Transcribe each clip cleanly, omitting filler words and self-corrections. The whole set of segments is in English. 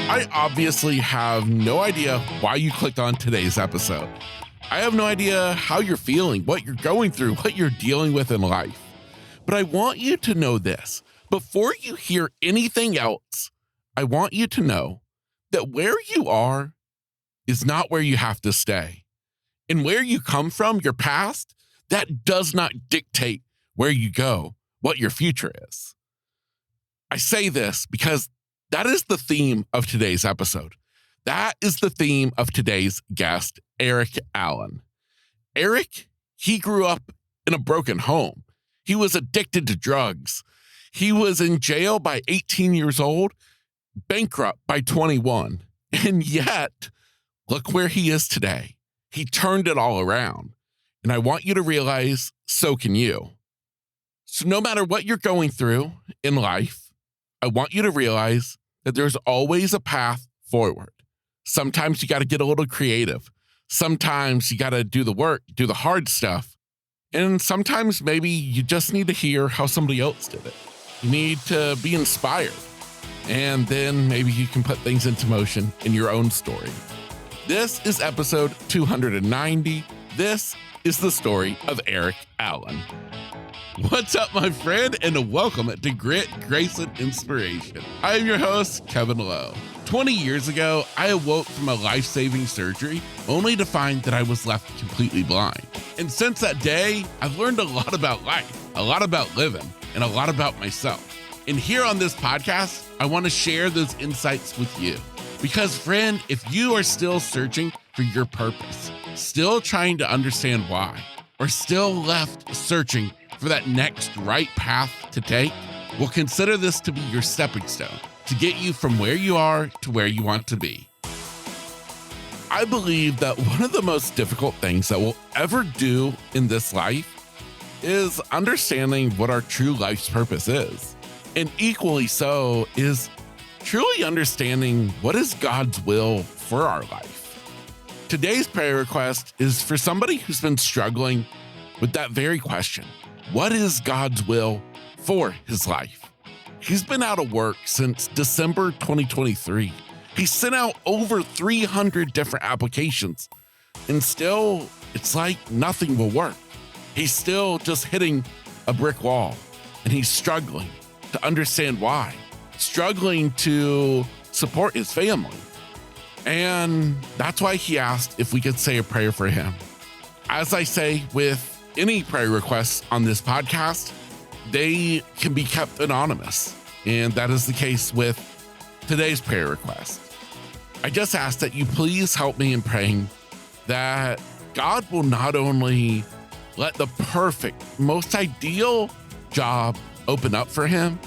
I obviously have no idea why you clicked on today's episode. I have no idea how you're feeling, what you're going through, what you're dealing with in life. But I want you to know this. Before you hear anything else, I want you to know that where you are is not where you have to stay. And where you come from, your past, that does not dictate where you go, what your future is. I say this because that is the theme of today's episode. That is the theme of today's guest, Erik Allen. Erik, he grew up in a broken home. He was addicted to drugs. He was in jail by 18 years old, bankrupt by 21. And yet, look where he is today. He turned it all around. And I want you to realize, so can you. So no matter what you're going through in life, I want you to realize that there's always a path forward. Sometimes you got to get a little creative. Sometimes you got to do the work, do the hard stuff. And sometimes maybe you just need to hear how somebody else did it. You need to be inspired. And then maybe you can put things into motion in your own story. This is episode 290. This is the story of Erik Allen. What's up, my friend, and welcome to Grit, Grace, and Inspiration. I am your host, Kevin Lowe. 20 years ago, I awoke from a life-saving surgery only to find that I was left completely blind. And since that day, I've learned a lot about life, a lot about living, and a lot about myself. And here on this podcast, I want to share those insights with you. Because, friend, if you are still searching for your purpose, still trying to understand why, or still left searching for that next right path to take, well, consider this to be your stepping stone to get you from where you are to where you want to be. I believe that one of the most difficult things that we'll ever do in this life is understanding what our true life's purpose is. And equally so is truly understanding what is God's will for our life. Today's prayer request is for somebody who's been struggling with that very question. What is God's will for his life? He's been out of work since December 2023. He sent out over 300 different applications, and still, it's like nothing will work. He's still just hitting a brick wall, and he's struggling to understand why, struggling to support his family. And that's why he asked if we could say a prayer for him. As I say with any prayer requests on this podcast, they can be kept anonymous. And that is the case with today's prayer request. I just ask that you please help me in praying that God will not only let the perfect, most ideal job open up for him,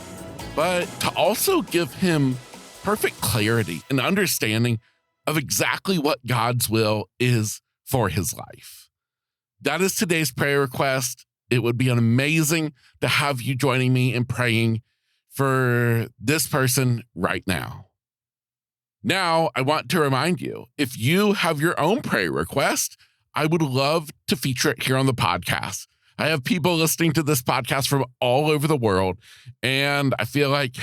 but to also give him perfect clarity and understanding of exactly what God's will is for his life. That is today's prayer request. It would be amazing to have you joining me in praying for this person right now. Now, I want to remind you, if you have your own prayer request, I would love to feature it here on the podcast. I have people listening to this podcast from all over the world, and I feel like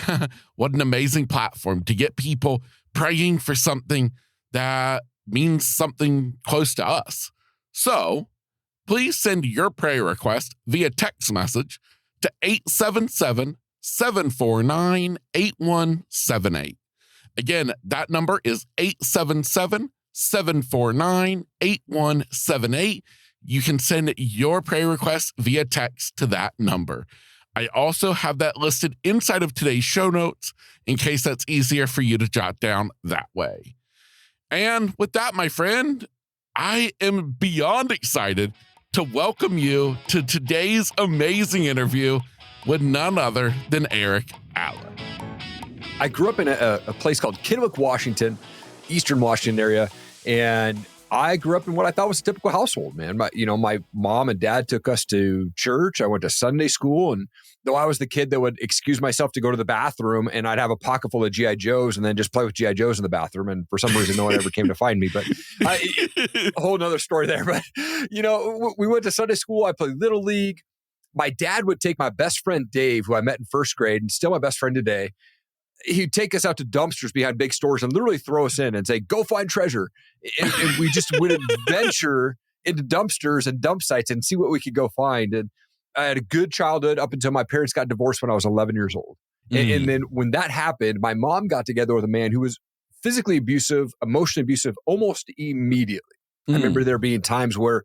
what an amazing platform to get people praying for something that means something close to us. So, please send your prayer request via text message to 877-749-8178. Again, that number is 877-749-8178. You can send your prayer request via text to that number. I also have that listed inside of today's show notes in case that's easier for you to jot down that way. And with that, my friend, I am beyond excited to welcome you to today's amazing interview with none other than Erik Allen. I grew up in a place called Kennewick, Washington, Eastern Washington area, and I grew up in what I thought was a typical household, man. My mom and dad took us to church. I went to Sunday school, and though I was the kid that would excuse myself to go to the bathroom, and I'd have a pocket full of G.I. Joes and then just play with G.I. Joes in the bathroom. And for some reason, no one ever came to find me. But a whole nother story there. But, we went to Sunday school. I played Little League. My dad would take my best friend, Dave, who I met in first grade and still my best friend today, he'd take us out to dumpsters behind big stores and literally throw us in and say, go find treasure. And we just would adventure into dumpsters and dump sites and see what we could go find. And I had a good childhood up until my parents got divorced when I was 11 years old. And then when that happened, my mom got together with a man who was physically abusive, emotionally abusive, almost immediately. I remember there being times where,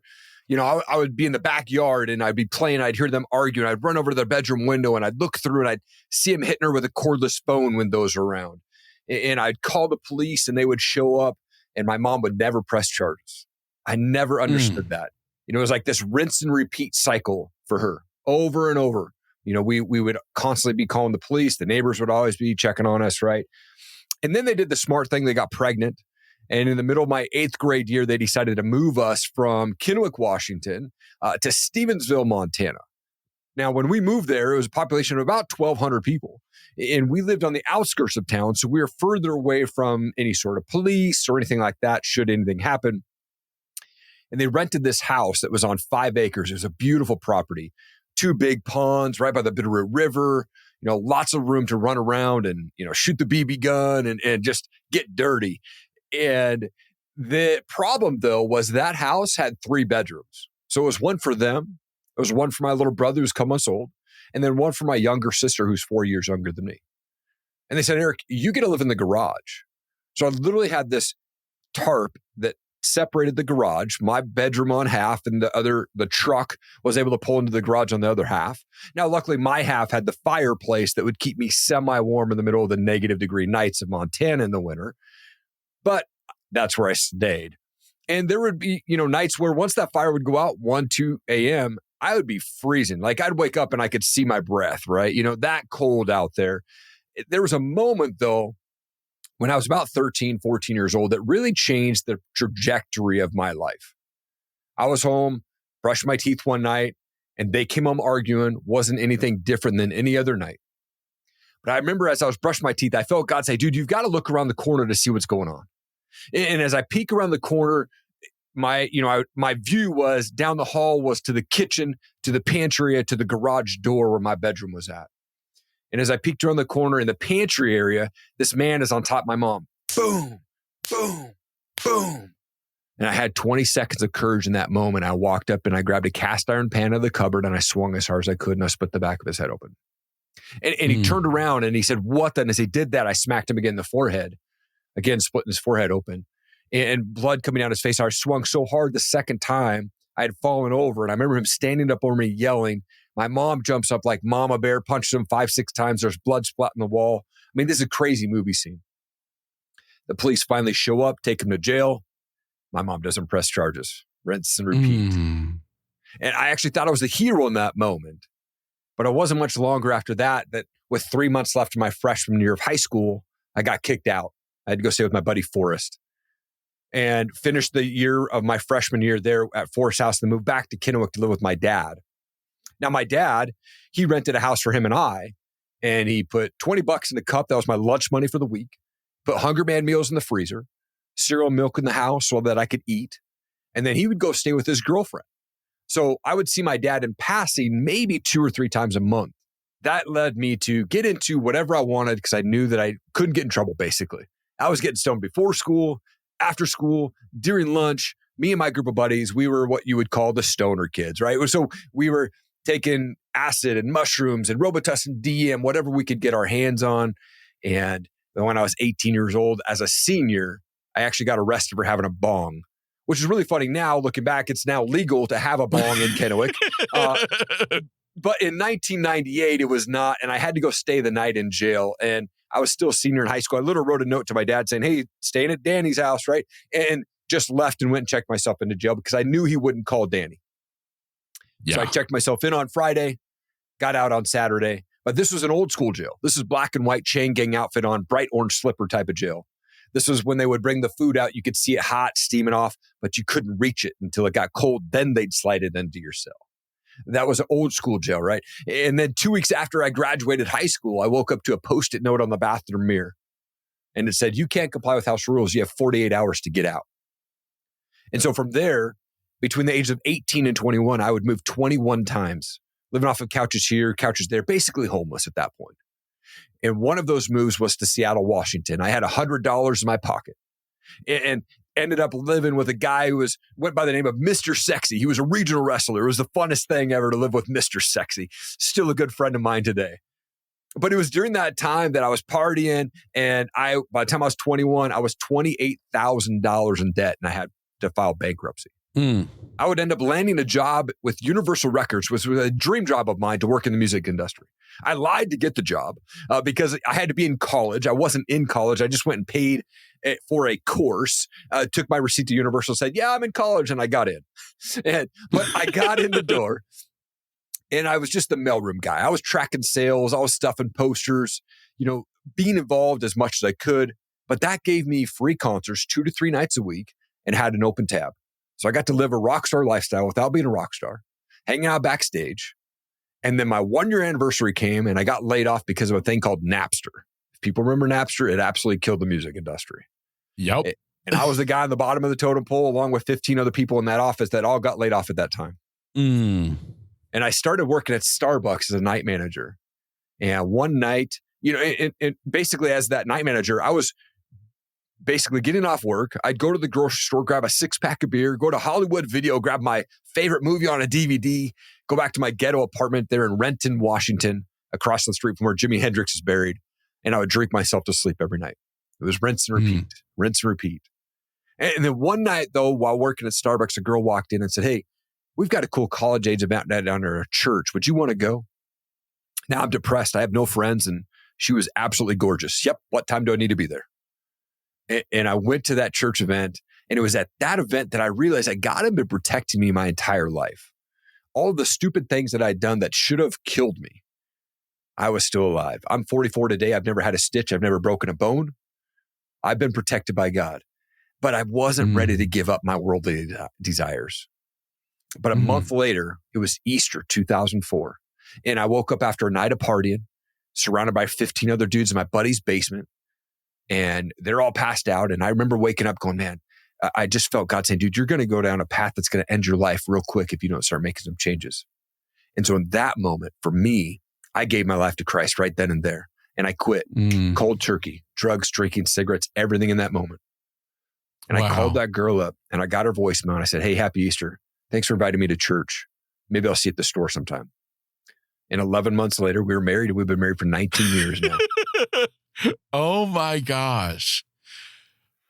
I would be in the backyard and I'd be playing. I'd hear them arguing. I'd run over to their bedroom window and I'd look through and I'd see him hitting her with a cordless phone when those were around. And I'd call the police and they would show up and my mom would never press charges. I never understood that. It was like this rinse and repeat cycle for her over and over. We would constantly be calling the police. The neighbors would always be checking on us, right? And then they did the smart thing. They got pregnant. And in the middle of my 8th grade year, they decided to move us from Kennewick, Washington, to Stevensville, Montana. Now, when we moved there, it was a population of about 1,200 people. And we lived on the outskirts of town, so we were further away from any sort of police or anything like that, should anything happen. And they rented this house that was on 5 acres. It was a beautiful property. 2 big ponds right by the Bitterroot River, lots of room to run around and, shoot the BB gun and just get dirty. And the problem, though, was that house had 3 bedrooms. So it was one for them. It was one for my little brother who's come months old. And then one for my younger sister who's 4 years younger than me. And they said, Eric, you get to live in the garage. So I literally had this tarp that separated the garage, my bedroom on half, and the truck was able to pull into the garage on the other half. Now, luckily, my half had the fireplace that would keep me semi-warm in the middle of the -degree nights of Montana in the winter. But that's where I stayed. And there would be, nights where once that fire would go out, 1, 2 a.m., I would be freezing. Like I'd wake up and I could see my breath, right? That cold out there. There was a moment, though, when I was about 13, 14 years old, that really changed the trajectory of my life. I was home, brushed my teeth one night, and they came home arguing. Wasn't anything different than any other night. But I remember as I was brushing my teeth, I felt God say, dude, you've got to look around the corner to see what's going on. And as I peek around the corner, my view was down the hall was to the kitchen, to the pantry area, to the garage door where my bedroom was at. And as I peeked around the corner in the pantry area, this man is on top of my mom. Boom, boom, boom. And I had 20 seconds of courage in that moment. I walked up and I grabbed a cast iron pan out of the cupboard and I swung as hard as I could and I split the back of his head open. And he turned around and he said, what then? As he did that, I smacked him again in the forehead, again, splitting his forehead open and blood coming down his face. I swung so hard the second time I had fallen over. And I remember him standing up over me yelling. My mom jumps up like Mama Bear, punches him 5, 6 times. There's blood splatting the wall. I mean, this is a crazy movie scene. The police finally show up, take him to jail. My mom doesn't press charges. Rinse and repeat. And I actually thought I was a hero in that moment. But it wasn't much longer after that with 3 months left of my freshman year of high school, I got kicked out. I had to go stay with my buddy Forrest and finished the year of my freshman year there at Forrest's house and moved back to Kennewick to live with my dad. Now, my dad, he rented a house for him and I, and he put $20 in the cup. That was my lunch money for the week. Put Hunger Man meals in the freezer, cereal and milk in the house so that I could eat. And then he would go stay with his girlfriend. So I would see my dad in passing maybe 2 or 3 times a month. That led me to get into whatever I wanted because I knew that I couldn't get in trouble, basically. I was getting stoned before school, after school, during lunch. Me and my group of buddies, we were what you would call the stoner kids, right? So we were taking acid and mushrooms and Robitussin DM, whatever we could get our hands on. And when I was 18 years old, as a senior, I actually got arrested for having a bong, which is really funny now. Looking back, it's now legal to have a bong in Kennewick. But in 1998, it was not. And I had to go stay the night in jail. And I was still a senior in high school. I literally wrote a note to my dad saying, hey, staying at Danny's house, right? And just left and went and checked myself into jail because I knew he wouldn't call Danny. Yeah. So I checked myself in on Friday, got out on Saturday. But this was an old school jail. This is black and white chain gang outfit on, bright orange slipper type of jail. This was when they would bring the food out. You could see it hot, steaming off, but you couldn't reach it until it got cold. Then they'd slide it into your cell. That was an old school jail, right? And then 2 weeks after I graduated high school, I woke up to a Post-it note on the bathroom mirror. And it said, you can't comply with house rules. You have 48 hours to get out. And so from there, between the ages of 18 and 21, I would move 21 times, living off of couches here, couches there, basically homeless at that point. And one of those moves was to Seattle, Washington. I had $100 in my pocket and ended up living with a guy who went by the name of Mr. Sexy. He was a regional wrestler. It was the funnest thing ever to live with Mr. Sexy. Still a good friend of mine today. But it was during that time that I was partying, and by the time I was 21, I was $28,000 in debt, and I had to file bankruptcy. I would end up landing a job with Universal Records, which was a dream job of mine to work in the music industry. I lied to get the job because I had to be in college. I wasn't in college. I just went and paid for a course, took my receipt to Universal, said, yeah, I'm in college, and I got in. But I got in the door. And I was just the mailroom guy. I was tracking sales. I was stuffing posters, being involved as much as I could. But that gave me free concerts 2 to 3 nights a week and had an open tab. So I got to live a rock star lifestyle without being a rock star, hanging out backstage. And then my 1-year anniversary came and I got laid off because of a thing called Napster. If people remember Napster, it absolutely killed the music industry. Yep. And I was the guy on the bottom of the totem pole along with 15 other people in that office that all got laid off at that time. And I started working at Starbucks as a night manager. And one night, and basically as that night manager, I was basically getting off work. I'd go to the grocery store, grab a 6-pack of beer, go to Hollywood Video, grab my favorite movie on a DVD, go back to my ghetto apartment there in Renton, Washington, across the street from where Jimi Hendrix is buried. And I would drink myself to sleep every night. It was rinse and repeat, rinse and repeat. And then one night, though, while working at Starbucks, a girl walked in and said, hey, we've got a cool college age event down at our church. Would you want to go? Now I'm depressed. I have no friends. And she was absolutely gorgeous. Yep. What time do I need to be there? And I went to that church event. And it was at that event that I realized that God had been protecting me my entire life. All of the stupid things that I'd done that should have killed me, I was still alive. I'm 44 today. I've never had a stitch. I've never broken a bone. I've been protected by God. But I wasn't ready to give up my worldly desires. But a month later, it was Easter 2004. And I woke up after a night of partying, surrounded by 15 other dudes in my buddy's basement. And they're all passed out. And I remember waking up going, man, I just felt God saying, dude, you're going to go down a path that's going to end your life real quick if you don't start making some changes. And so in that moment, for me, I gave my life to Christ right then and there. And I quit cold turkey, drugs, drinking, cigarettes, everything in that moment. And I called that girl up and I got her voicemail and I said, hey, happy Easter. Thanks for inviting me to church. Maybe I'll see you at the store sometime. And 11 months later, we were married and we've been married for 19 years now. Oh my gosh.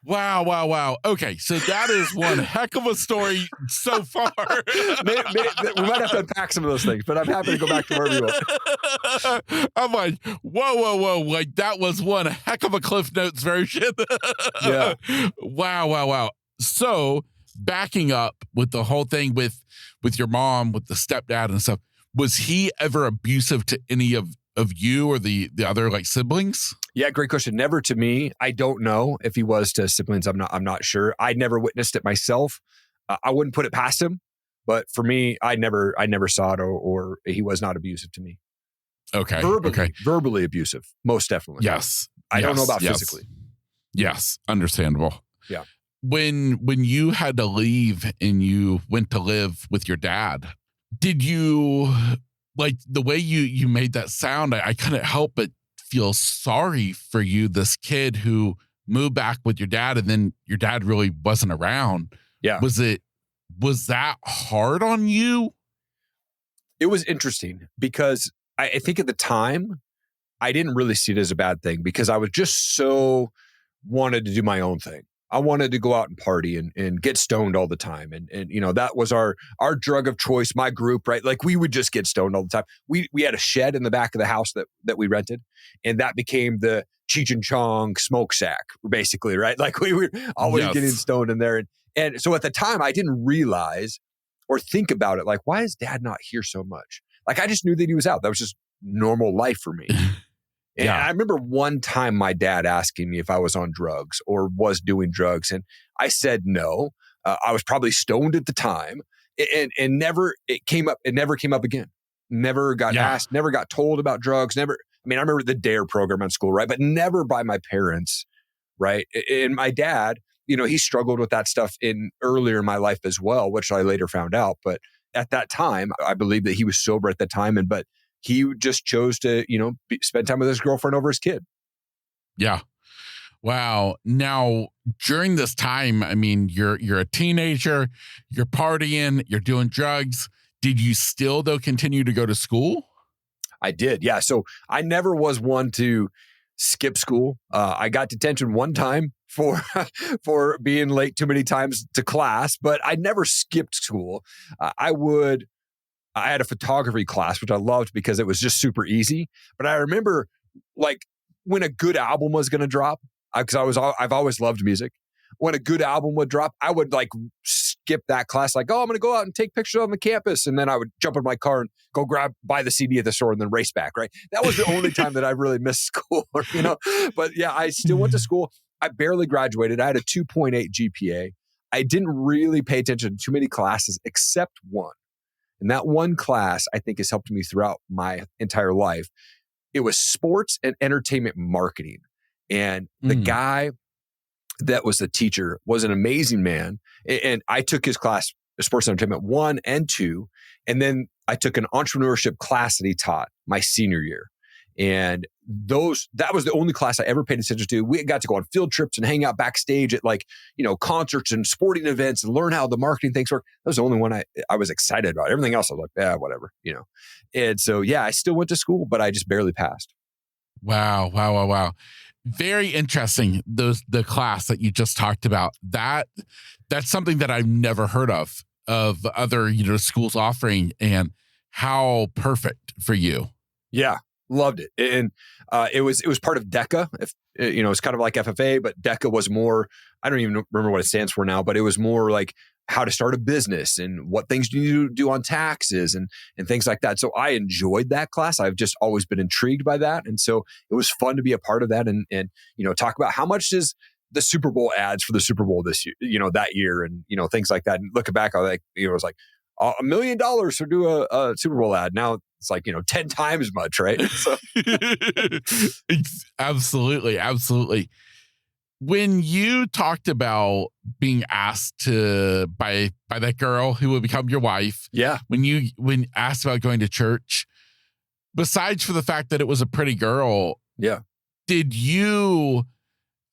Wow. Okay, so that is one heck of a story so far. We might have to unpack some of those things, but I'm happy to go back to wherever you want. I'm like, whoa. Like that was one heck of a Cliff Notes version. Yeah. Wow. So backing up with the whole thing with your mom, with the stepdad and stuff, was he ever abusive to any of you or the other like siblings? Yeah, great question. Never to me. I don't know if he was to siblings. I'm not sure. I never witnessed it myself. I wouldn't put it past him, but for me, I never saw it or he was not abusive to me. Okay. Verbally abusive, most definitely. Yes. I don't know about physically. Yes, understandable. Yeah. When you had to leave and you went to live with your dad, did you like the way you made that sound? I couldn't help but feel sorry for you, this kid who moved back with your dad and then your dad really wasn't around. Yeah. Was that hard on you? It was interesting because I think at the time I didn't really see it as a bad thing because I was just so wanted to do my own thing. I wanted to go out and party and get stoned all the time. And that was our drug of choice, my group, right? Like we would just get stoned all the time. We had a shed in the back of the house that we rented. And that became the Cheech and Chong smoke sack, basically, right? Like we were always getting stoned in there. And so at the time I didn't realize or think about it. Like, why is dad not here so much? Like, I just knew that he was out. That was just normal life for me. And I remember one time my dad asking me if I was on drugs or was doing drugs. And I said no. I was probably stoned at the time and it never came up again. Never got asked, never got told about drugs. I remember the DARE program in school, right? But never by my parents, right? And my dad, he struggled with that stuff earlier in my life as well, which I later found out. But at that time, I believe that he was sober at that time. But he just chose to, spend time with his girlfriend over his kid. Yeah. Wow. Now, during this time, I mean, you're a teenager, you're partying, you're doing drugs. Did you still, though, continue to go to school? I did. Yeah. So I never was one to skip school. I got detention one time for for being late too many times to class, but I never skipped school. I had a photography class, which I loved because it was just super easy. But I remember like when a good album was going to drop, because I've always loved music. When a good album would drop, I would like skip that class. Like, oh, I'm going to go out and take pictures on the campus. And then I would jump in my car and go buy the CD at the store and then race back. Right. That was the only time that I really missed school, but yeah, I still went to school. I barely graduated. I had a 2.8 GPA. I didn't really pay attention to too many classes except one. And that one class, I think, has helped me throughout my entire life. It was sports and entertainment marketing. And the guy that was the teacher was an amazing man. And I took his class, Sports and Entertainment 1 and 2. And then I took an entrepreneurship class that he taught my senior year. And that was the only class I ever paid attention to. We got to go on field trips and hang out backstage at concerts and sporting events and learn how the marketing things work. That was the only one I was excited about. Everything else I was like, whatever, And so, yeah, I still went to school, but I just barely passed. Wow. Very interesting. The class that you just talked about, that's something that I've never heard of other, schools offering, and how perfect for you. Yeah. Loved it. And it was part of DECA. It's kind of like FFA, but DECA was more, I don't even remember what it stands for now, but it was more like how to start a business and what things do you do on taxes and things like that. So I enjoyed that class. I've just always been intrigued by that. And so it was fun to be a part of that and talk about how much is the Super Bowl ads for the Super Bowl this year, that year and, things like that. And looking back, I was like, $1 million to do a Super Bowl ad. Now it's like, 10 times much, right? So. Absolutely. When you talked about being asked by that girl who would become your wife, yeah. When asked about going to church, besides for the fact that it was a pretty girl, yeah, did you?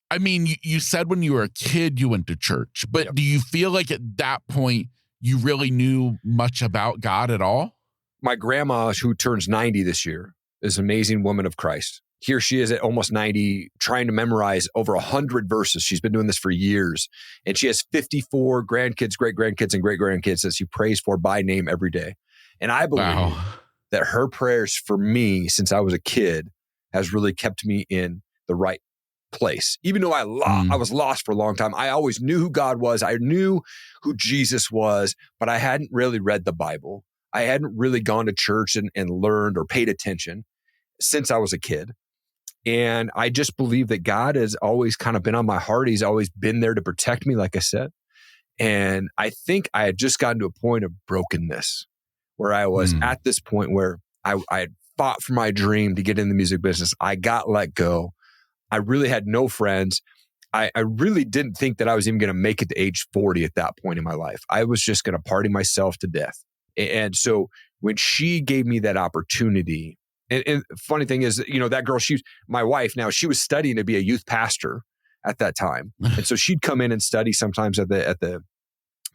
I mean, you said when you were a kid you went to church, but yep. Do you feel like at that point you really knew much about God at all? My grandma, who turns 90 this year, is an amazing woman of Christ. Here she is at almost 90, trying to memorize over 100 verses. She's been doing this for years. And she has 54 grandkids, great-grandkids, and great-grandkids that she prays for by name every day. And I believe that her prayers for me since I was a kid has really kept me in the right place. Even though I was lost for a long time, I always knew who God was. I knew who Jesus was, but I hadn't really read the Bible. I hadn't really gone to church and learned or paid attention since I was a kid. And I just believe that God has always kind of been on my heart. He's always been there to protect me, like I said. And I think I had just gotten to a point of brokenness where I was at this point where I had fought for my dream to get in the music business. I got let go. I really had no friends. I really didn't think that I was even going to make it to age 40 at that point in my life. I was just going to party myself to death. And so when she gave me that opportunity, and funny thing is, that girl, she's my wife now, she was studying to be a youth pastor at that time. And so she'd come in and study sometimes at the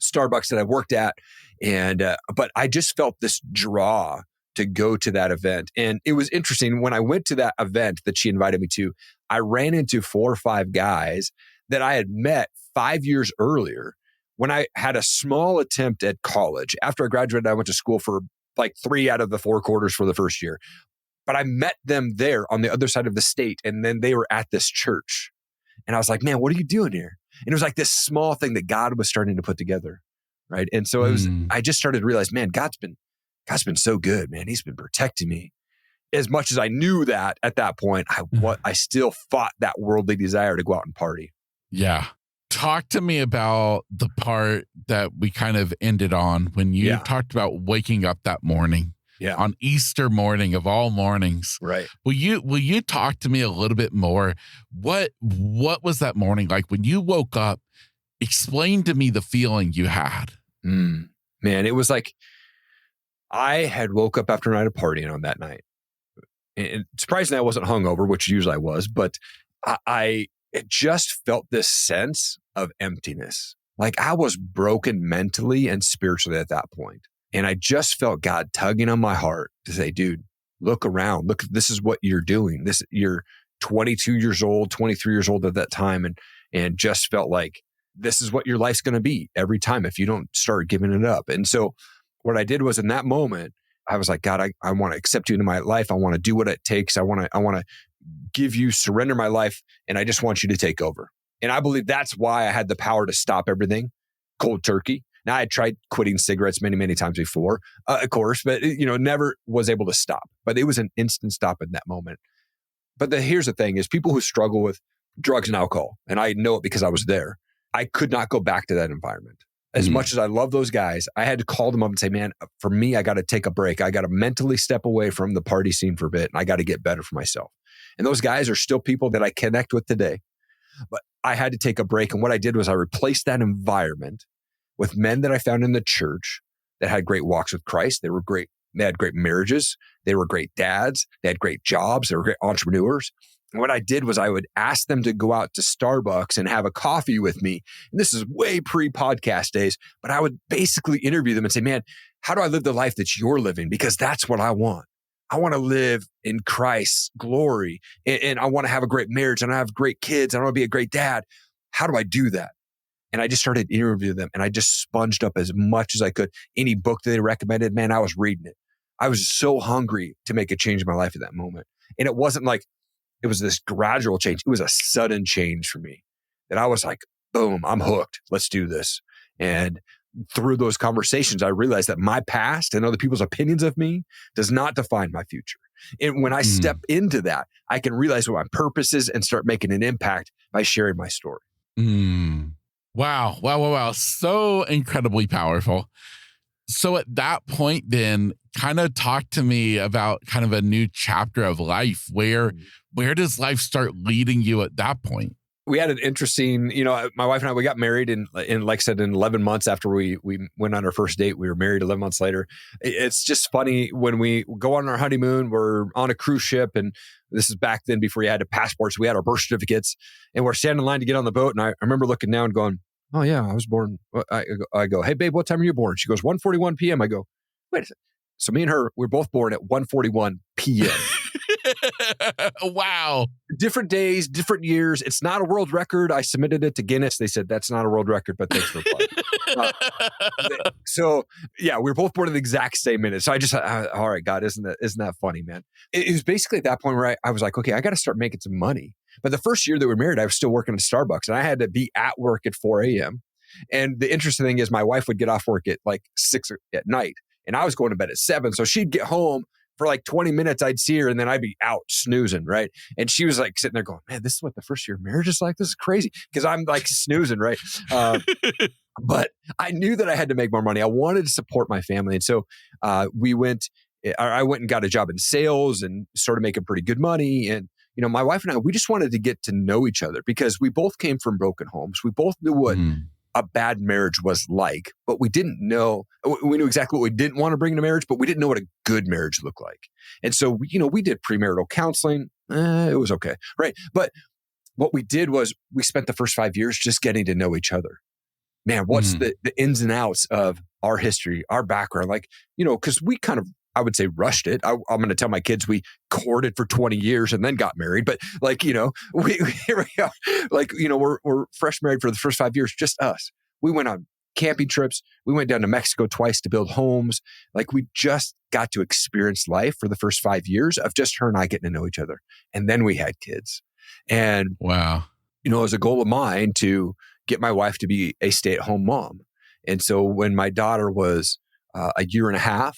Starbucks that I worked at. And, but I just felt this draw to go to that event. And it was interesting. When I went to that event that she invited me to, I ran into 4 or 5 guys that I had met 5 years earlier when I had a small attempt at college. After I graduated, I went to school for like 3 out of the 4 quarters for the first year. But I met them there on the other side of the state. And then they were at this church. And I was like, man, what are you doing here? And it was like this small thing that God was starting to put together. Right. And so I just started to realize, man, God's been so good, man. He's been protecting me. As much as I knew that at that point, I still fought that worldly desire to go out and party. Yeah. Talk to me about the part that we kind of ended on when you talked about waking up that morning. Yeah. On Easter morning of all mornings. Right. Will you talk to me a little bit more? What was that morning like when you woke up? Explain to me the feeling you had. Man, it was like I had woke up after a night of partying on that night. And surprisingly, I wasn't hungover, which usually I was, but I just felt this sense of emptiness. Like I was broken mentally and spiritually at that point. And I just felt God tugging on my heart to say, dude, look around. Look, this is what you're doing. You're 22 years old, 23 years old at that time. And just felt like this is what your life's going to be every time if you don't start giving it up. And so what I did was in that moment, I was like, God, I want to accept you into my life. I want to do what it takes. I want to give you, surrender my life. And I just want you to take over. And I believe that's why I had the power to stop everything cold turkey. Now I had tried quitting cigarettes many, many times before, of course, but never was able to stop. But it was an instant stop in that moment. But here's the thing is people who struggle with drugs and alcohol, and I know it because I was there, I could not go back to that environment. As much as I love those guys, I had to call them up and say, man, for me, I got to take a break. I got to mentally step away from the party scene for a bit, and I got to get better for myself. And those guys are still people that I connect with today. But I had to take a break. And what I did was I replaced that environment with men that I found in the church that had great walks with Christ. They were great. They had great marriages. They were great dads. They had great jobs. They were great entrepreneurs. And what I did was I would ask them to go out to Starbucks and have a coffee with me. And this is way pre-podcast days, but I would basically interview them and say, man, how do I live the life that you're living? Because that's what I want. I want to live in Christ's glory, and I want to have a great marriage, and I have great kids. I want to be a great dad. How do I do that? And I just started interviewing them, and I just sponged up as much as I could. Any book that they recommended, man, I was reading it. I was so hungry to make a change in my life at that moment. And it wasn't like it was this gradual change. It was a sudden change for me that I was like, boom, I'm hooked. Let's do this. And through those conversations, I realized that my past and other people's opinions of me does not define my future. And when I step into that, I can realize what my purpose is and start making an impact by sharing my story. Wow. So incredibly powerful. So at that point, then kind of talk to me about kind of a new chapter of life. Where does life start leading you at that point? We had an interesting, my wife and I, we got married in like I said, in 11 months after we went on our first date. We were married 11 months later. It's just funny when we go on our honeymoon, we're on a cruise ship, and this is back then before you had passports. We had our birth certificates, and we're standing in line to get on the boat. And I remember looking down and going, oh yeah, I was born. I go, hey babe, what time are you born? She goes, 1:41 p.m. I go, wait a second. So me and her, we're both born at 1:41 p.m. Wow. Different days, different years. It's not a world record. I submitted it to Guinness. They said, that's not a world record, but thanks for applying. So yeah, we were both born at the exact same minute. So I just, all right, God, isn't that funny, man? It was basically at that point where I was like, okay, I got to start making some money. But the first year that we were married, I was still working at Starbucks, and I had to be at work at 4 a.m. And the interesting thing is my wife would get off work at like 6 at night, and I was going to bed at 7. So she'd get home for like 20 minutes, I'd see her, and then I'd be out snoozing, right? And she was like sitting there going, man, this is what the first year of marriage is like? This is crazy. Because I'm like snoozing, right? But I knew that I had to make more money. I wanted to support my family. And so I went and got a job in sales and started making pretty good money. And, my wife and I, we just wanted to get to know each other because we both came from broken homes. We both knew what a bad marriage was like, but we didn't know, we knew exactly what we didn't want to bring into marriage, but we didn't know what a good marriage looked like. And so, we did premarital counseling. It was okay. Right. But what we did was we spent the first 5 years just getting to know each other. Man, what's the ins and outs of our history, our background? Like, because we kind of, I would say, rushed it. I'm going to tell my kids we courted for 20 years and then got married. But like, here we are. Like, we're fresh married for the first 5 years, just us. We went on camping trips. We went down to Mexico twice to build homes. Like, we just got to experience life for the first 5 years of just her and I getting to know each other. And then we had kids. And wow, it was a goal of mine to get my wife to be a stay-at-home mom. And so when my daughter was a year and a half,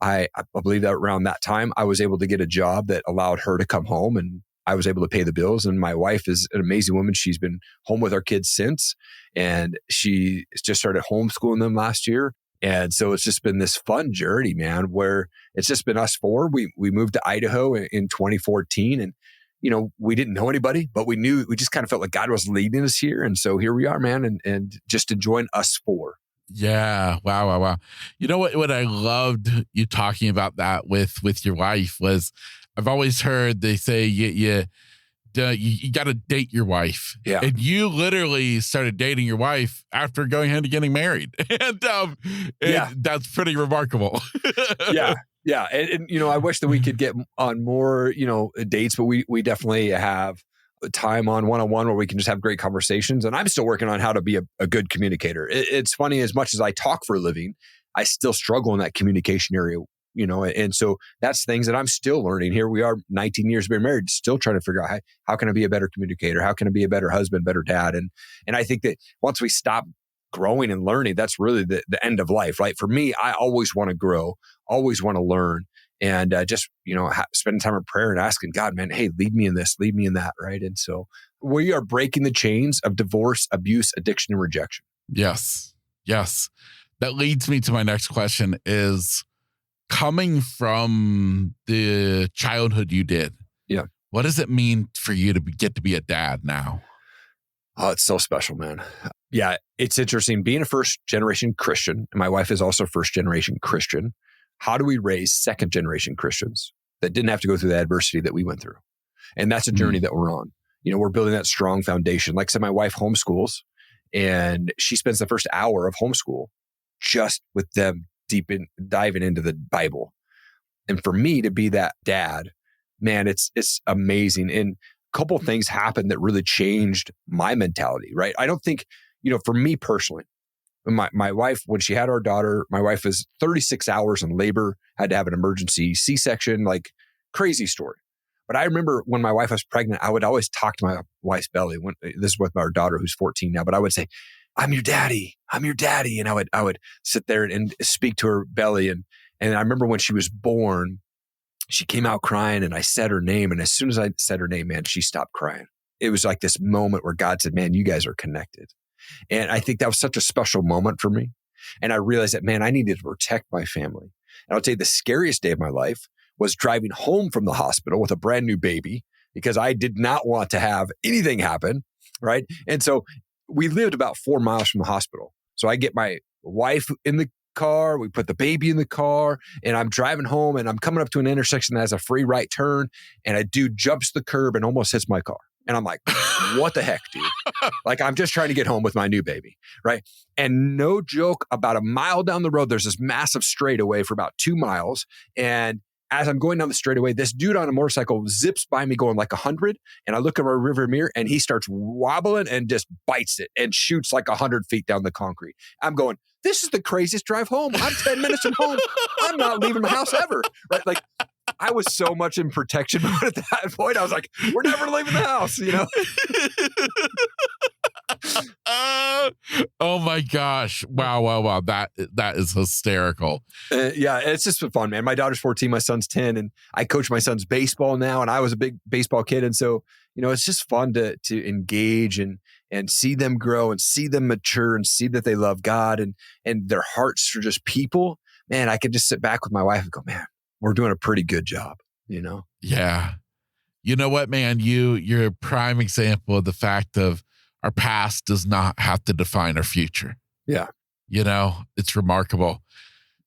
I believe that around that time, I was able to get a job that allowed her to come home, and I was able to pay the bills. And my wife is an amazing woman. She's been home with our kids since, and she just started homeschooling them last year. And so it's just been this fun journey, man, where it's just been us four. We moved to Idaho in 2014, and we didn't know anybody, but we just kind of felt like God was leading us here. And so here we are, man, and just enjoying us four. Yeah. Wow. Wow. Wow. You know what I loved you talking about that with your wife was I've always heard they say you got to date your wife. Yeah. And you literally started dating your wife after going ahead and getting married. And that's pretty remarkable. Yeah. Yeah. And I wish that we could get on more, dates, but we definitely have time on one-on-one where we can just have great conversations. And I'm still working on how to be a good communicator. It's funny, as much as I talk for a living, I still struggle in that communication area, and so that's things that I'm still learning. Here we are, 19 years being married, still trying to figure out how can I be a better communicator? How can I be a better husband, better dad? And I think that once we stop growing and learning, that's really the end of life, right? For me, I always want to grow, always want to learn, and just, spending time in prayer and asking God, man, hey, lead me in this, lead me in that, right? And so we are breaking the chains of divorce, abuse, addiction, and rejection. Yes. Yes. That leads me to my next question is coming from the childhood you did. Yeah. What does it mean for you to get to be a dad now? Oh, it's so special, man. Yeah, it's interesting. Being a first-generation Christian, and my wife is also first-generation Christian, how do we raise second-generation Christians that didn't have to go through the adversity that we went through? And that's a journey that we're on. We're building that strong foundation. Like I said, my wife homeschools, and she spends the first hour of homeschool just with them diving into the Bible. And for me to be that dad, man, it's amazing. And a couple of things happened that really changed my mentality, right? I don't think, for me personally, my wife, when she had our daughter, my wife was 36 hours in labor, had to have an emergency C-section, like crazy story. But I remember when my wife was pregnant, I would always talk to my wife's belly. This is with our daughter who's 14 now, but I would say, I'm your daddy. I'm your daddy. And I would sit there and speak to her belly. And I remember when she was born, she came out crying and I said her name. And as soon as I said her name, man, she stopped crying. It was like this moment where God said, man, you guys are connected. And I think that was such a special moment for me. And I realized that, man, I needed to protect my family. And I'll tell you, the scariest day of my life was driving home from the hospital with a brand new baby because I did not want to have anything happen, right? And so we lived about 4 miles from the hospital. So I get my wife in the car, we put the baby in the car, and I'm driving home and I'm coming up to an intersection that has a free right turn, and a dude jumps the curb and almost hits my car. And I'm like, what the heck, dude? Like, I'm just trying to get home with my new baby, right? And no joke, about a mile down the road, there's this massive straightaway for about 2 miles. And as I'm going down the straightaway, this dude on a motorcycle zips by me going like 100. And I look at my rearview mirror and he starts wobbling and just bites it and shoots like 100 feet down the concrete. I'm going, this is the craziest drive home. I'm 10 minutes from home. I'm not leaving my house ever, right? Like, I was so much in protection mode at that point. I was like, we're never leaving the house, Oh my gosh. Wow. That is hysterical. Yeah, it's just fun, man. My daughter's 14, my son's 10, and I coach my son's baseball now, and I was a big baseball kid. And so, it's just fun to engage and see them grow and see them mature and see that they love God and their hearts for just people. Man, I could just sit back with my wife and go, man, we're doing a pretty good job, Yeah. You know what, man? You're a prime example of the fact of our past does not have to define our future. Yeah. It's remarkable.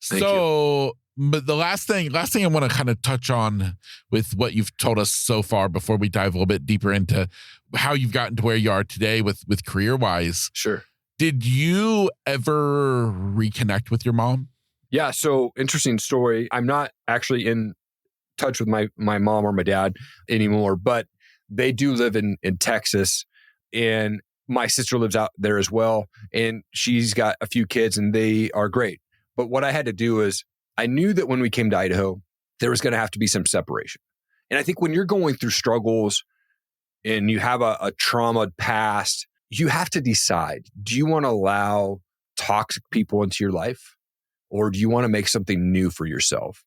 Thank you. But the last thing I want to kind of touch on with what you've told us so far before we dive a little bit deeper into how you've gotten to where you are today with career-wise. Sure. Did you ever reconnect with your mom? Yeah. So interesting story. I'm not actually in touch with my mom or my dad anymore, but they do live in Texas, and my sister lives out there as well. And she's got a few kids and they are great. But what I had to do is I knew that when we came to Idaho, there was going to have to be some separation. And I think when you're going through struggles and you have a trauma past, you have to decide, do you want to allow toxic people into your life? Or do you want to make something new for yourself?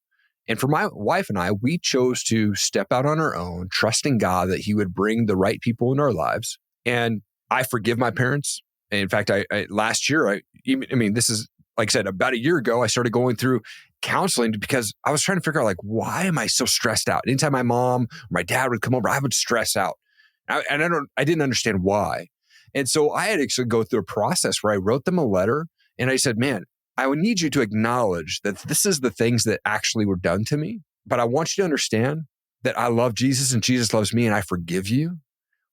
And for my wife and I, we chose to step out on our own, trusting God that He would bring the right people in our lives. And I forgive my parents. And in fact, I last year, this is, like I said, about a year ago, I started going through counseling because I was trying to figure out, like, why am I so stressed out? Anytime my mom or my dad would come over, I would stress out. I didn't understand why. And so I had to actually go through a process where I wrote them a letter And I said, man, I would need you to acknowledge that this is the things that actually were done to me. But I want you to understand that I love Jesus and Jesus loves me and I forgive you.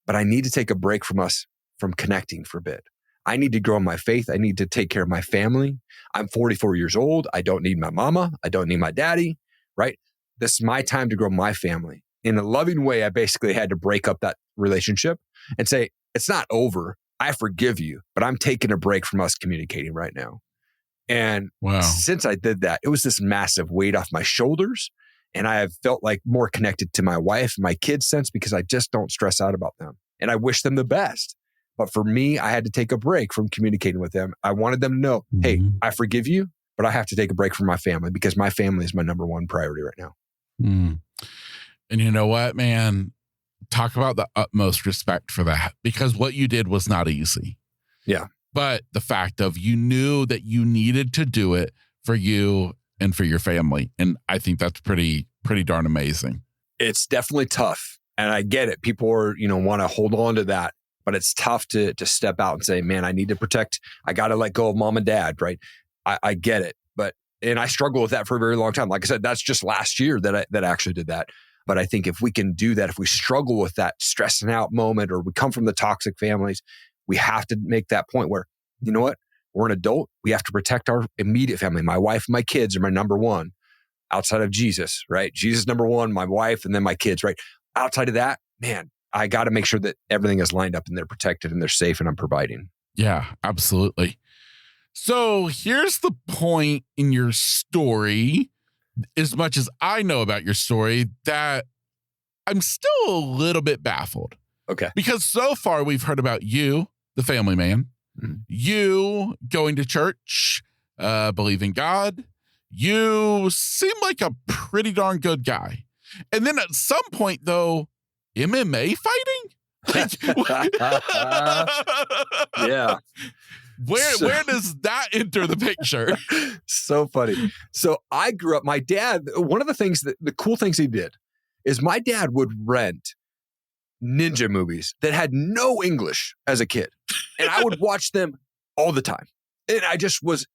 But I need to take a break from us from connecting for a bit. I need to grow in my faith. I need to take care of my family. I'm 44 years old. I don't need my mama. I don't need my daddy, right? This is my time to grow my family. In a loving way, I basically had to break up that relationship and say, it's not over. I forgive you, but I'm taking a break from us communicating right now. And since I did that, it was this massive weight off my shoulders. And I have felt like more connected to my wife and my kids since, because I just don't stress out about them. And I wish them the best. But for me, I had to take a break from communicating with them. I wanted them to know, hey, I forgive you, but I have to take a break from my family because my family is my number one priority right now. And you know what, man? Talk about the utmost respect for that, because what you did was not easy. Yeah. But the fact of you knew that you needed to do it for you and for your family. And I think that's pretty darn amazing. It's definitely tough. And I get it. People are, want to hold on to that. But it's tough to step out and say, man, I need to protect. I got to let go of mom and dad, right? I get it. And I struggled with that for a very long time. Like I said, that's just last year that I actually did that. But I think if we can do that, if we struggle with that stressing out moment, or we come from the toxic families, we have to make that point where, you know what? We're an adult. We have to protect our immediate family. My wife and my kids are my number one outside of Jesus, right? Jesus number one, my wife, and then my kids, right? Outside of that, man, I got to make sure that everything is lined up and they're protected and they're safe and I'm providing. Yeah, absolutely. So here's the point in your story, as much as I know about your story, that I'm still a little bit baffled. Okay. Because so far we've heard about you, the family man, you going to church, believing God. You seem like a pretty darn good guy. And then at some point, though, MMA fighting? Yeah. Where does that enter the picture? So funny. So I grew up, my dad, one of the cool things he did is my dad would rent ninja movies that had no English as a kid. And I would watch them all the time. And I just was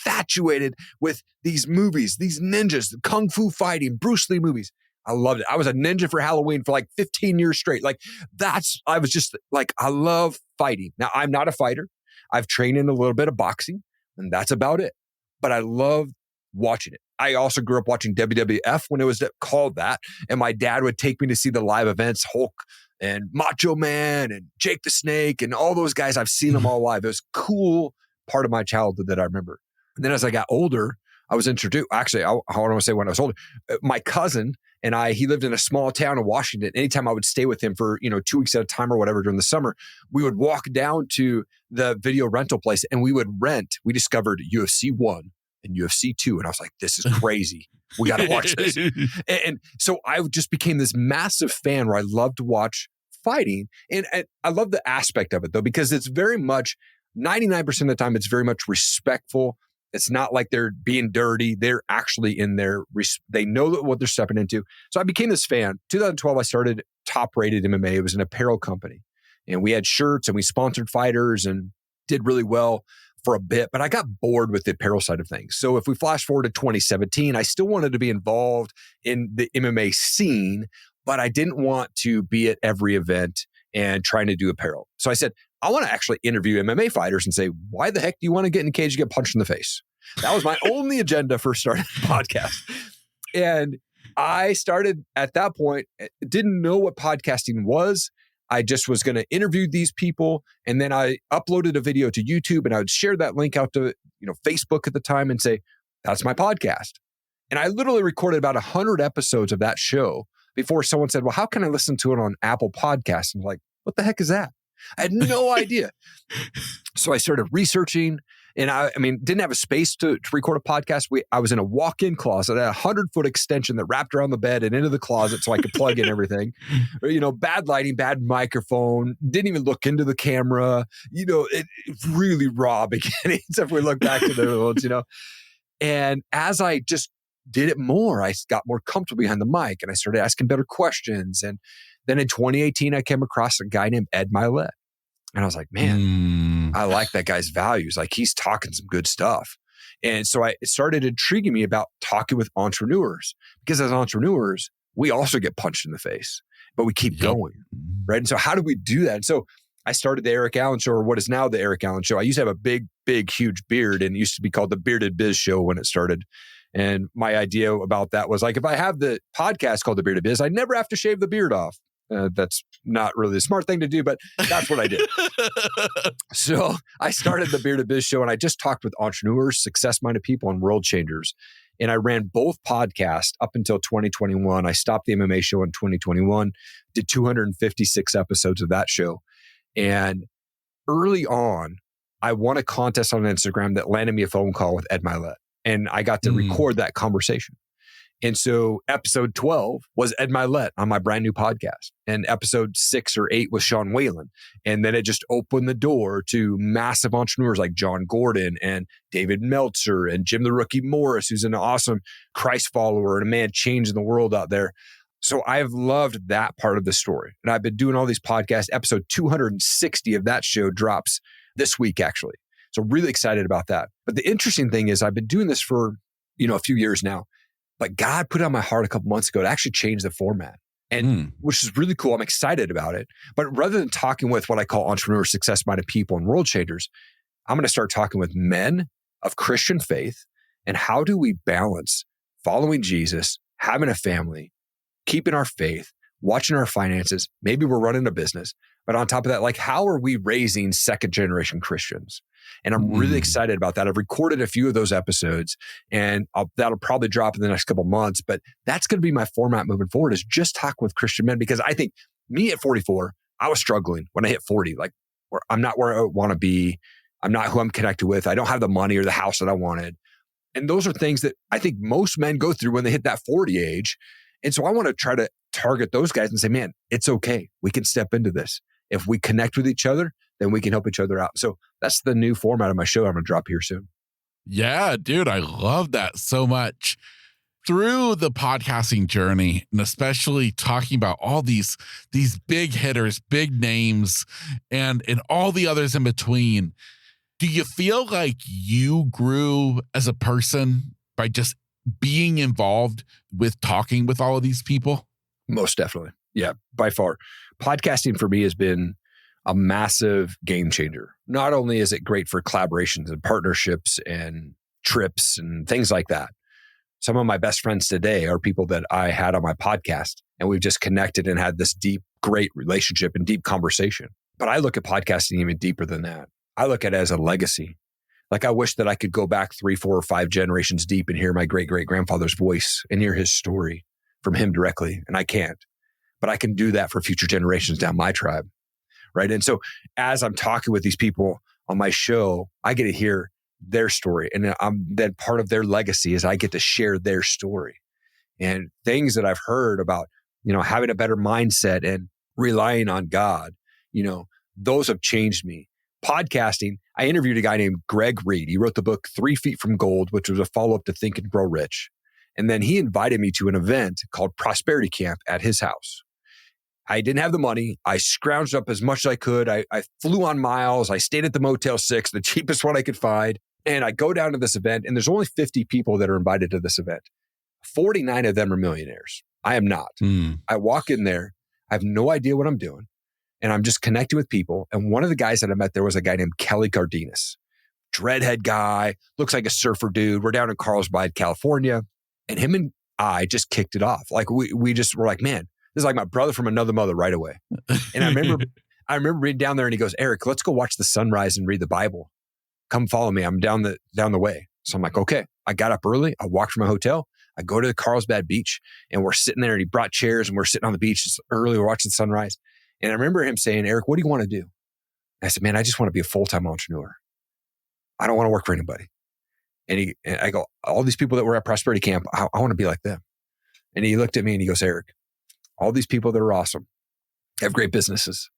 infatuated with these movies, these ninjas, the kung fu fighting, Bruce Lee movies. I loved it. I was a ninja for Halloween for like 15 years straight. I was just like, I love fighting. Now, I'm not a fighter. I've trained in a little bit of boxing, and that's about it. But I love watching it. I also grew up watching WWF when it was called that. And my dad would take me to see the live events, Hulk and Macho Man and Jake the Snake and all those guys. I've seen them all live. It was a cool part of my childhood that I remember. And then as I got older, I was introduced. Actually, I don't want to say when I was older. My cousin and he lived in a small town in Washington. Anytime I would stay with him for 2 weeks at a time or whatever during the summer, we would walk down to the video rental place and we would rent. We discovered UFC 1 and UFC 2. And I was like, this is crazy. We got to watch this. And so I just became this massive fan where I love to watch fighting. And I love the aspect of it though, because it's very much 99% of the time, it's very much respectful. It's not like they're being dirty. They're actually in there. They know what they're stepping into. So I became this fan. 2012, I started Top Rated MMA. It was an apparel company. And we had shirts and we sponsored fighters and did really well for a bit. But I got bored with the apparel side of things. So if we flash forward to 2017, I still wanted to be involved in the MMA scene, but I didn't want to be at every event and trying to do apparel. So I said, I want to actually interview MMA fighters and say, why the heck do you want to get in a cage and get punched in the face? That was my only agenda for starting the podcast. And I started at that point, didn't know what podcasting was. I just was going to interview these people. And then I uploaded a video to YouTube and I would share that link out to Facebook at the time and say, that's my podcast. And I literally recorded about 100 episodes of that show before someone said, well, how can I listen to it on Apple Podcasts? And I'm like, what the heck is that? I had no idea. So I started researching and I didn't have a space to record a podcast. I was in a walk-in closet, a 100-foot extension that wrapped around the bed and into the closet so I could plug in everything. Bad lighting, bad microphone, didn't even look into the camera. It really raw beginnings if we look back to the ones, And as I just did it more, I got more comfortable behind the mic and I started asking better questions. And then in 2018, I came across a guy named Ed Milet. And I was like, man, I like that guy's values. Like he's talking some good stuff. And so it started intriguing me about talking with entrepreneurs, because as entrepreneurs, we also get punched in the face, but we keep going. Right. And so how do we do that? And so I started the Erik Allen Show, or what is now the Erik Allen Show. I used to have a big, huge beard, and it used to be called the Bearded Biz Show when it started. And my idea about that was like, if I have the podcast called the Bearded Biz, I never have to shave the beard off. That's not really a smart thing to do, but that's what I did. So I started the Bearded Biz Show, and I just talked with entrepreneurs, success-minded people, and world changers. And I ran both podcasts up until 2021. I stopped the MMA show in 2021, did 256 episodes of that show. And early on, I won a contest on Instagram that landed me a phone call with Ed Milet. And I got to record that conversation. And so episode 12 was Ed Milet on my brand new podcast. And episode 6 or 8 was Sean Whalen. And then it just opened the door to massive entrepreneurs like John Gordon and David Meltzer and Jim the Rookie Morris, who's an awesome Christ follower and a man changing the world out there. So I've loved that part of the story. And I've been doing all these podcasts. Episode 260 of that show drops this week, actually. So really excited about that. But the interesting thing is I've been doing this for, a few years now. But God put it on my heart a couple months ago to actually change the format, and which is really cool. I'm excited about it. But rather than talking with what I call entrepreneurs, success-minded people, and world changers, I'm going to start talking with men of Christian faith. And how do we balance following Jesus, having a family, keeping our faith, watching our finances? Maybe we're running a business. But on top of that, like, how are we raising second-generation Christians? And I'm really excited about that. I've recorded a few of those episodes, and that'll probably drop in the next couple of months. But that's going to be my format moving forward, is just talk with Christian men. Because I think me at 44, I was struggling when I hit 40. Like, I'm not where I want to be. I'm not who I'm connected with. I don't have the money or the house that I wanted. And those are things that I think most men go through when they hit that 40 age. And so I want to try to target those guys and say, man, it's okay. We can step into this. If we connect with each other, then we can help each other out. So that's the new format of my show I'm going to drop here soon. Yeah, dude, I love that so much. Through the podcasting journey, and especially talking about all these big hitters, big names, and all the others in between, do you feel like you grew as a person by just being involved with talking with all of these people? Most definitely. Yeah, by far. Podcasting for me has been a massive game changer. Not only is it great for collaborations and partnerships and trips and things like that. Some of my best friends today are people that I had on my podcast, and we've just connected and had this deep, great relationship and deep conversation. But I look at podcasting even deeper than that. I look at it as a legacy. Like, I wish that I could go back 3, 4, or 5 generations deep and hear my great-great-grandfather's voice and hear his story from him directly. And I can't. But I can do that for future generations down my tribe, right? And so as I'm talking with these people on my show, I get to hear their story. And then part of their legacy is I get to share their story. And things that I've heard about, having a better mindset and relying on God, those have changed me. Podcasting, I interviewed a guy named Greg Reed. He wrote the book 3 Feet from Gold, which was a follow-up to Think and Grow Rich. And then he invited me to an event called Prosperity Camp at his house. I didn't have the money. I scrounged up as much as I could. I flew on miles. I stayed at the Motel 6, the cheapest one I could find. And I go down to this event, and there's only 50 people that are invited to this event. 49 of them are millionaires. I am not. I walk in there. I have no idea what I'm doing. And I'm just connecting with people. And one of the guys that I met there was a guy named Kelly Cardenas. Dreadhead guy, looks like a surfer dude. We're down in Carlsbad, California. And him and I just kicked it off. Like, we just were like, man, this is like my brother from another mother right away. And I remember being down there, and he goes, Erik, let's go watch the sunrise and read the Bible. Come follow me. I'm down the way. So I'm like, okay. I got up early. I walked from my hotel. I go to the Carlsbad beach, and we're sitting there, and he brought chairs, and we're sitting on the beach just early. We're watching the sunrise. And I remember him saying, Erik, what do you want to do? I said, man, I just want to be a full-time entrepreneur. I don't want to work for anybody. And I go, all these people that were at Prosperity Camp, I want to be like them. And he looked at me and he goes, Erik, all these people that are awesome, have great businesses.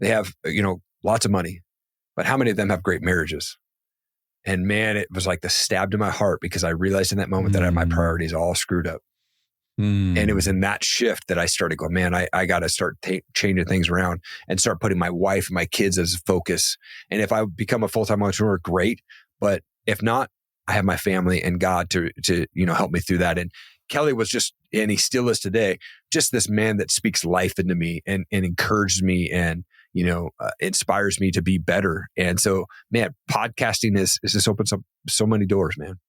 They have, lots of money, but how many of them have great marriages? And man, it was like the stab to my heart, because I realized in that moment that I had my priorities all screwed up. And it was in that shift that I started going, man, I got to start changing things around and start putting my wife and my kids as a focus. And if I become a full-time entrepreneur, great. But if not, I have my family and God to help me through that. And Kelly was just, and he still is today, just this man that speaks life into me and encourages me and, inspires me to be better. And so, man, podcasting is just opens up so many doors, man.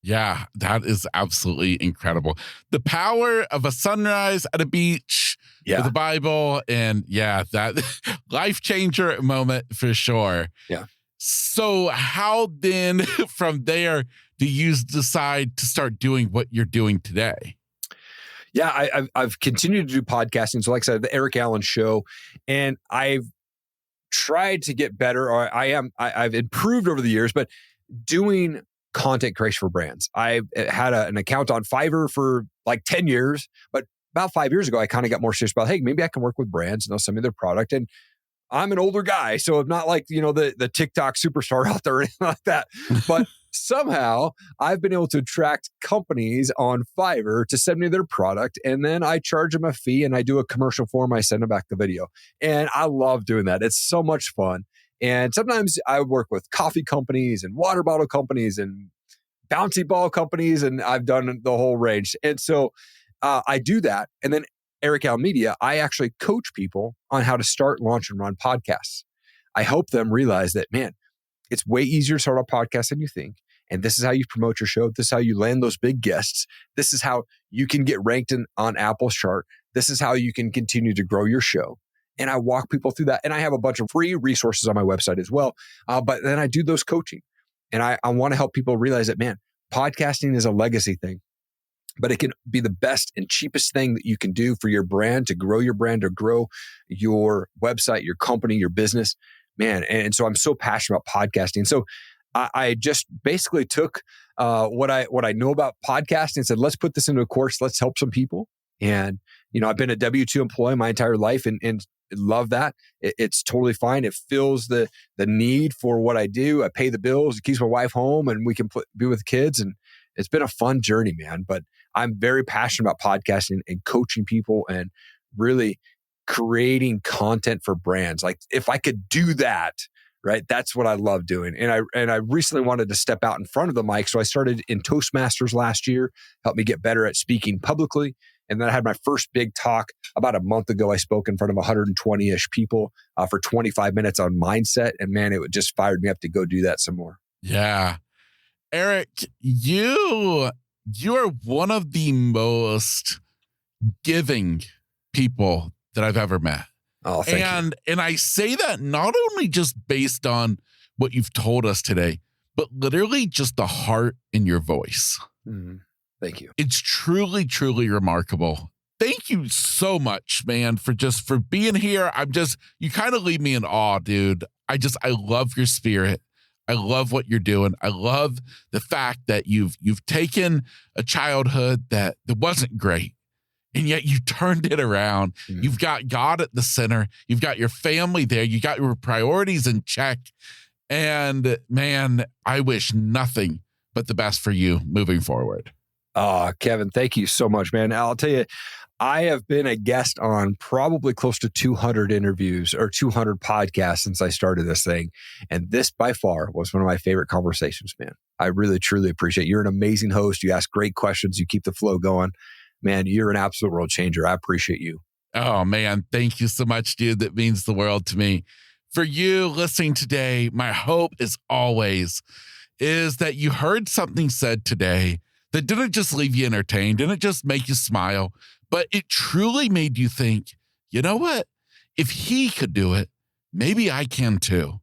Yeah, that is absolutely incredible. The power of a sunrise at a beach with the Bible. And that life changer moment for sure. Yeah. So how then from there do you decide to start doing what you're doing today? Yeah, I've continued to do podcasting. So like I said, the Erik Allen show, and I've tried to get better, or I've improved over the years, but doing content creation for brands. I've had an account on Fiverr for like 10 years, but about 5 years ago, I kind of got more serious about, hey, maybe I can work with brands and they'll send me their product. And I'm an older guy, so I'm not like, the TikTok superstar out there or anything like that. But somehow I've been able to attract companies on Fiverr to send me their product. And then I charge them a fee and I do a commercial for them. I send them back the video. And I love doing that. It's so much fun. And sometimes I work with coffee companies and water bottle companies and bouncy ball companies, and I've done the whole range. And so I do that. And then Erik Allen Media, I actually coach people on how to start, launch, and run podcasts. I help them realize that, man, it's way easier to start a podcast than you think. And this is how you promote your show. This is how you land those big guests. This is how you can get ranked on Apple's chart. This is how you can continue to grow your show. And I walk people through that. And I have a bunch of free resources on my website as well. But then I do those coaching. And I want to help people realize that, man, podcasting is a legacy thing, but it can be the best and cheapest thing that you can do for your brand, to grow your brand, or grow your website, your company, your business, man. And so I'm so passionate about podcasting. So I just basically took what I know about podcasting and said, let's put this into a course. Let's help some people. And, I've been a W-2 employee my entire life and love that. It's totally fine. It fills the need for what I do. I pay the bills. It keeps my wife home and we can be with kids. And it's been a fun journey, man. But I'm very passionate about podcasting and coaching people and really creating content for brands. Like if I could do that, right? That's what I love doing. And I recently wanted to step out in front of the mic. So I started in Toastmasters last year, helped me get better at speaking publicly. And then I had my first big talk about a month ago. I spoke in front of 120-ish people for 25 minutes on mindset. And man, it just fired me up to go do that some more. Yeah. Erik, you are one of the most giving people that I've ever met. Oh, thank you. And I say that not only just based on what you've told us today, but literally just the heart in your voice. Mm-hmm. Thank you. It's truly, truly remarkable. Thank you so much, man, for being here. You kind of leave me in awe, dude. I love your spirit. I love what you're doing. I love the fact that you've taken a childhood that wasn't great, and yet you turned it around. Mm-hmm. You've got God at the center. You've got your family there. You got your priorities in check. And man, I wish nothing but the best for you moving forward. Oh, Kevin, thank you so much, man. I'll tell you, I have been a guest on probably close to 200 interviews or 200 podcasts since I started this thing. And this by far was one of my favorite conversations, man. I really, truly appreciate it. You're an amazing host. You ask great questions. You keep the flow going. Man, you're an absolute world changer. I appreciate you. Oh, man. Thank you so much, dude. That means the world to me. For you listening today, my hope is always that you heard something said today that didn't just leave you entertained, didn't just make you smile, but it truly made you think, you know what? If he could do it, maybe I can too.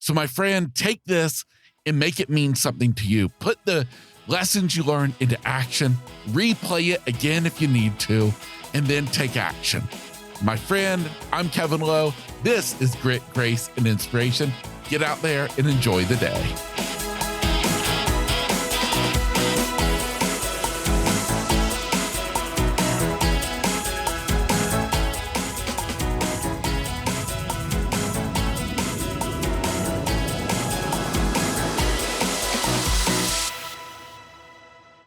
So my friend, take this and make it mean something to you. Put the lessons you learned into action, replay it again if you need to, and then take action. My friend, I'm Kevin Lowe. This is Grit, Grace, and Inspiration. Get out there and enjoy the day.